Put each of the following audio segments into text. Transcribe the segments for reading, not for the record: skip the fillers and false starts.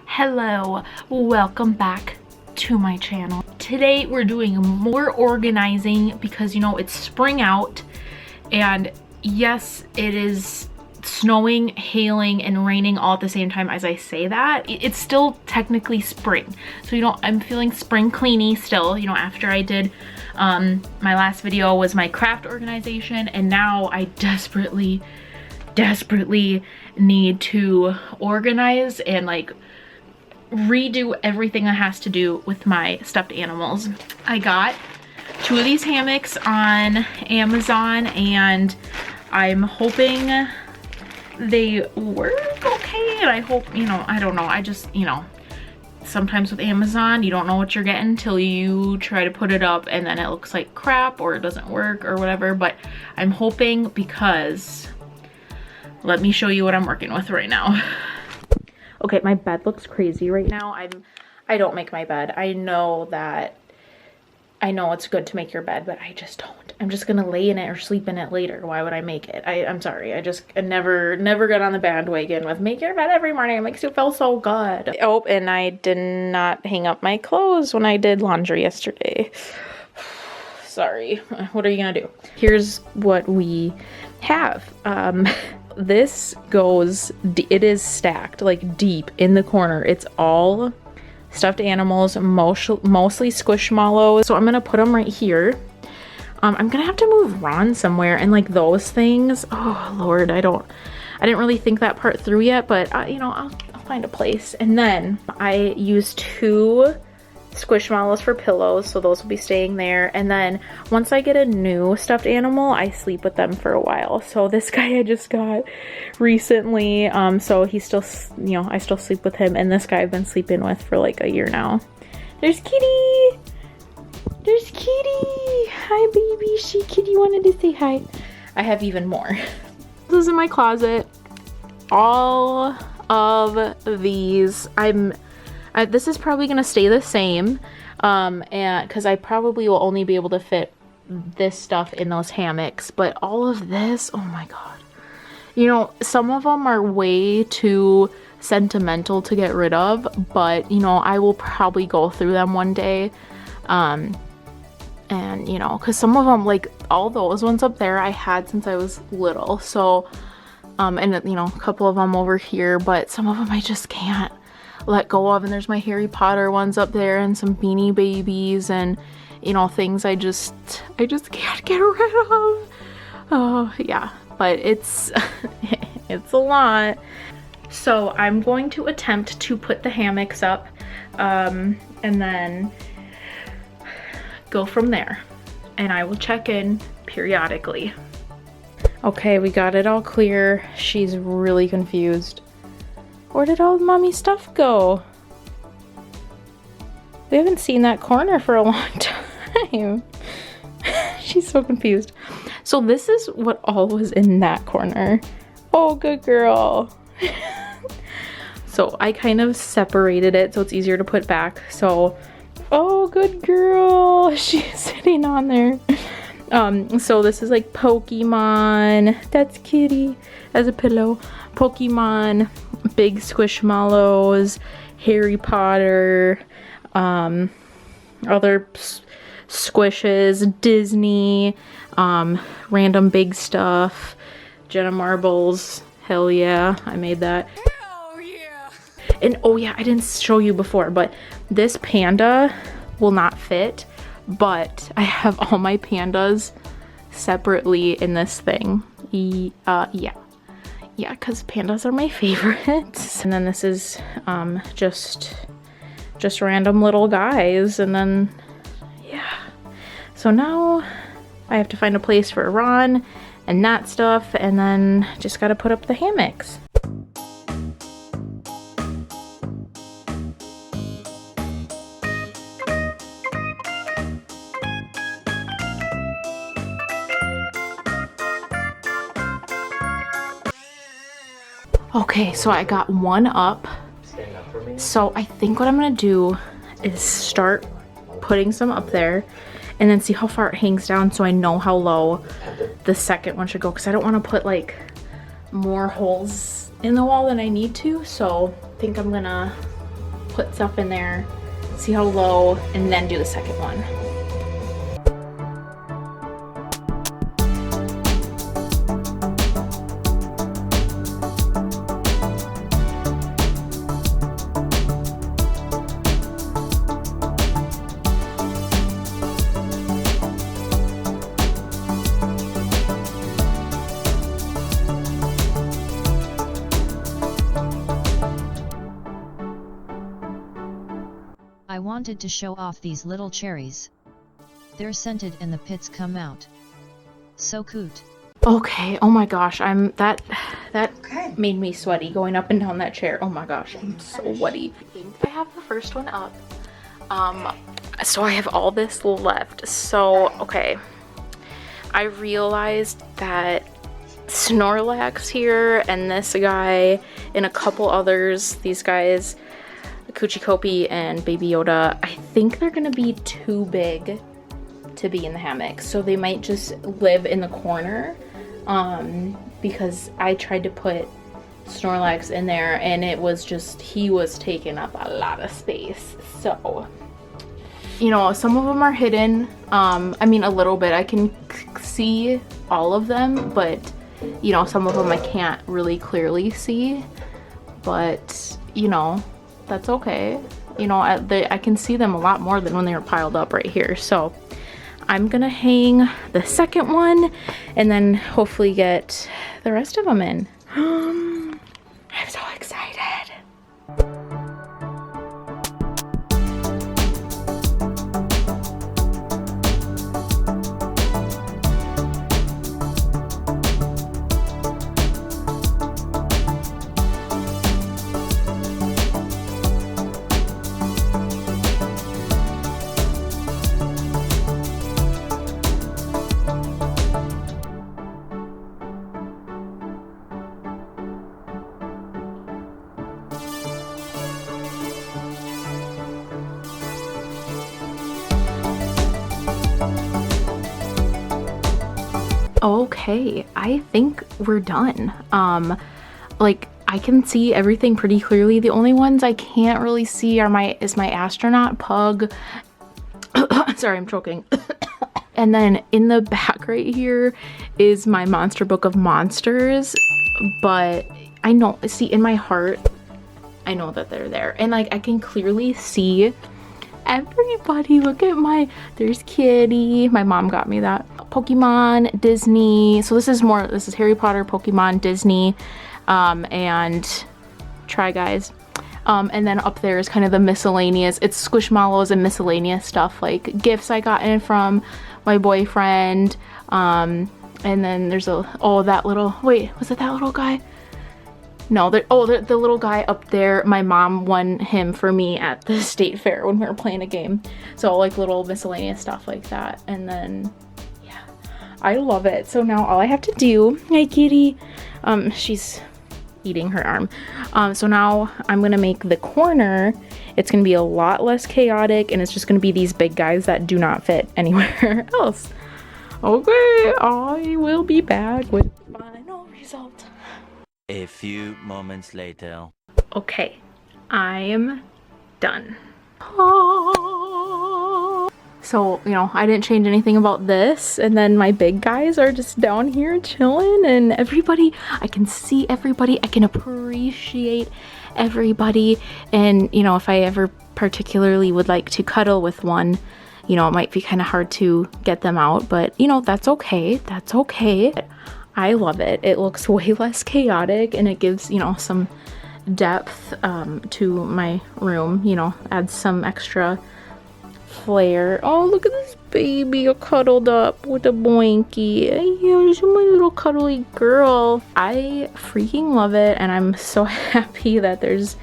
Hello, welcome back to my channel. Today we're doing more organizing because you know it's spring out, and yes, it is snowing, hailing, and raining all at the same time as I say that. It's still technically spring, so you know I'm feeling spring cleany still. You know, after I did my last video was my craft organization, and now I desperately need to organize and like redo everything that has to do with my stuffed animals. I got 2 of these hammocks on Amazon, and I'm hoping they work okay, and I hope, you know, I don't know, I just, you know, sometimes with Amazon you don't know what you're getting until you try to put it up and then it looks like crap or it doesn't work or whatever. But I'm hoping, because let me show you what I'm working with right now. Okay, my bed looks crazy right now. I don't make my bed. I know it's good to make your bed, but I just don't. I'm just gonna lay in it or sleep in it later. Why would I make it? I'm sorry. I never got on the bandwagon with make your bed every morning. It makes you feel so good. Oh, and I did not hang up my clothes when I did laundry yesterday. Sorry. What are you gonna do? Here's what we have. This goes, it is stacked like deep in the corner. It's all stuffed animals, mostly squishmallows. So I'm gonna put them right here. I'm gonna have to move Ron somewhere, and like those things, oh Lord, I didn't really think that part through yet, but you know, I'll find a place. And then I used 2 squishmallows for pillows, so those will be staying there. And then once I get a new stuffed animal, I sleep with them for a while. So this guy I just got recently, so he's still, you know, I still sleep with him, and this guy I've been sleeping with for like a year now. There's Kitty! There's Kitty! Hi baby, Kitty wanted to say hi. I have even more. This is in my closet. All of these, this is probably gonna stay the same, and because I probably will only be able to fit this stuff in those hammocks, but all of this, oh my god, you know, some of them are way too sentimental to get rid of, but you know, I will probably go through them one day, and you know, because some of them, like all those ones up there, I had since I was little, so and you know, a couple of them over here, but some of them I just can't let go of. And there's my Harry Potter ones up there, and some Beanie Babies, and you know, things I just can't get rid of. Oh yeah, but it's it's a lot. So I'm going to attempt to put the hammocks up, and then go from there, and I will check in periodically. Okay, we got it all clear. She's really confused. Where did all mommy's stuff go? We haven't seen that corner for a long time. She's so confused. So this is what all was in that corner. Oh, good girl. So I kind of separated it so it's easier to put back. So, oh, good girl. She's sitting on there. So this is like Pokemon. That's Kitty as a pillow. Pokemon, big squishmallows, Harry Potter, other squishes, Disney, random big stuff, Jenna marbles. Hell yeah, I made that. Hell yeah. And oh yeah, I didn't show you before, but this panda will not fit, but I have all my pandas separately in this thing. Yeah, because pandas are my favorites. And then this is just random little guys, and then yeah. So now I have to find a place for Ron and that stuff, and then just gotta put up the hammocks. Okay, so I got one up. Stand up for me. So I think what I'm gonna do is start putting some up there, and then see how far it hangs down so I know how low the second one should go, because I don't want to put like more holes in the wall than I need to. So I think I'm gonna put stuff in there, see how low, and then do the second one. I wanted to show off these little cherries. They're scented and the pits come out. So cute. Okay, oh my gosh, that made me sweaty going up and down that chair. Oh my gosh, I'm so sweaty. I think I have the first one up. So I have all this left. So, okay. I realized that Snorlax here and this guy and a couple others, these guys, Coochie Kopi and Baby Yoda, I think they're gonna be too big to be in the hammock. So they might just live in the corner, because I tried to put Snorlax in there and it was just, he was taking up a lot of space. So, you know, some of them are hidden. I mean, a little bit. I can see all of them, but you know, some of them I can't really clearly see, but you know, that's okay. You know, I can see them a lot more than when they were piled up right here. So I'm gonna hang the second one and then hopefully get the rest of them in. I'm so excited. Okay, I think we're done. Like I can see everything pretty clearly. The only ones I can't really see are my astronaut pug. Sorry, I'm choking. And then in the back right here is my monster book of monsters, but I know, see, in my heart I know that they're there, and like I can clearly see everybody. Look at there's Kitty, my mom got me that, Pokemon, Disney. So this is Harry Potter, Pokemon, Disney, and Try Guys. And then up there is kind of the miscellaneous, it's Squishmallows and miscellaneous stuff like gifts I got in from my boyfriend. And then there's that little, wait, was it that little guy? No, the little guy up there, my mom won him for me at the state fair when we were playing a game. So like little miscellaneous stuff like that. And then, yeah, I love it. So now all I have to do, hi Kitty, she's eating her arm. So now I'm gonna make the corner. It's gonna be a lot less chaotic and it's just gonna be these big guys that do not fit anywhere else. Okay, I will be back with the final result. A few moments later. Okay, I am done. So, you know, I didn't change anything about this, and then my big guys are just down here chilling, and everybody, I can see everybody, I can appreciate everybody, and you know, if I ever particularly would like to cuddle with one, you know, it might be kind of hard to get them out, but you know, that's okay, that's okay. I love it. It looks way less chaotic and it gives, you know, some depth to my room, you know, adds some extra flair. Oh, look at this baby cuddled up with a boinky. Yeah, she's my little cuddly girl. I freaking love it, and I'm so happy that there's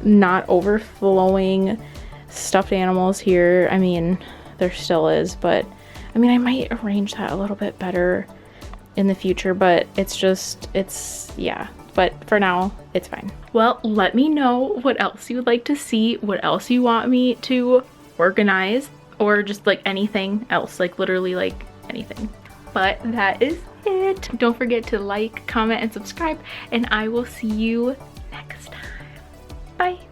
not overflowing stuffed animals here. I mean, there still is, but I mean, I might arrange that a little bit better in the future, but yeah, but for now it's fine. Well, let me know what else you would like to see, what else you want me to organize, or just like anything else, like literally like anything. But that is it. Don't forget to like, comment, and subscribe, and I will see you next time. Bye.